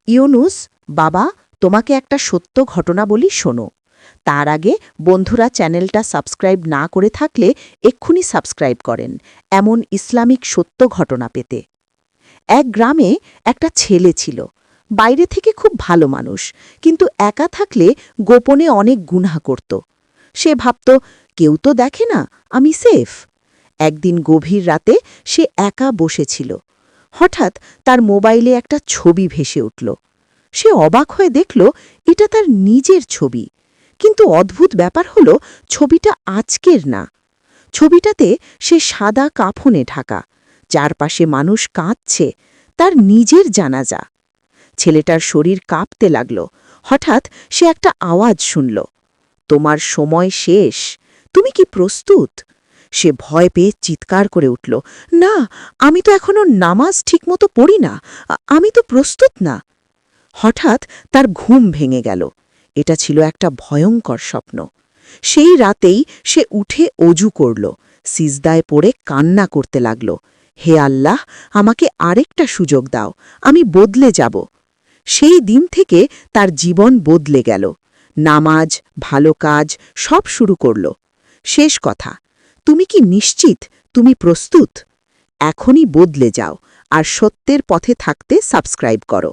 ইউনুস, বাবা, তোমাকে একটা সত্য ঘটনা বলি, শোনো। তার আগে বন্ধুরা চ্যানেলটা সাবস্ক্রাইব না করে থাকলে এক্ষুনি সাবস্ক্রাইব করেন এমন ইসলামিক সত্য ঘটনা পেতে। এক গ্রামে একটা ছেলে ছিল। বাইরে থেকে খুব ভালো মানুষ, কিন্তু একা থাকলে গোপনে অনেক গুনাহ করত। সে ভাবত, কেউ তো দেখে না, আমি সেফ। একদিন গভীর রাতে সে একা বসেছিল। হঠাৎ তার মোবাইলে একটা ছবি ভেসে উঠল। সে অবাক হয়ে দেখল এটা তার নিজের ছবি। কিন্তু অদ্ভুত ব্যাপার হলো, ছবিটা আজকের না। ছবিটাতে সে সাদা কাফনে ঢাকা, চারপাশে মানুষ কাঁদছে, তার নিজের জানাজা। ছেলেটার শরীর কাঁপতে লাগল। হঠাৎ সে একটা আওয়াজ শুনল, তোমার সময় শেষ, তুমি কি প্রস্তুত? সে ভয় পেয়ে চিৎকার করে উঠল, না, আমি তো এখনো নামাজ ঠিকমতো পড়ি না, আমি তো প্রস্তুত না। হঠাৎ তার ঘুম ভেঙে গেল। এটা ছিল একটা ভয়ঙ্কর স্বপ্ন। সেই রাতেই সে উঠে অজু করল, সিজদায় পড়ে কান্না করতে লাগল, হে আল্লাহ, আমাকে আরেকটা সুযোগ দাও, আমি বদলে যাব। সেই দিন থেকে তার জীবন বদলে গেল। নামাজ, ভালো কাজ সব শুরু করল। শেষ কথা, তুমি কি নিশ্চিত তুমি প্রস্তুত? এখনই বদলে যাও আর সত্যের পথে থাকতে সাবস্ক্রাইব করো।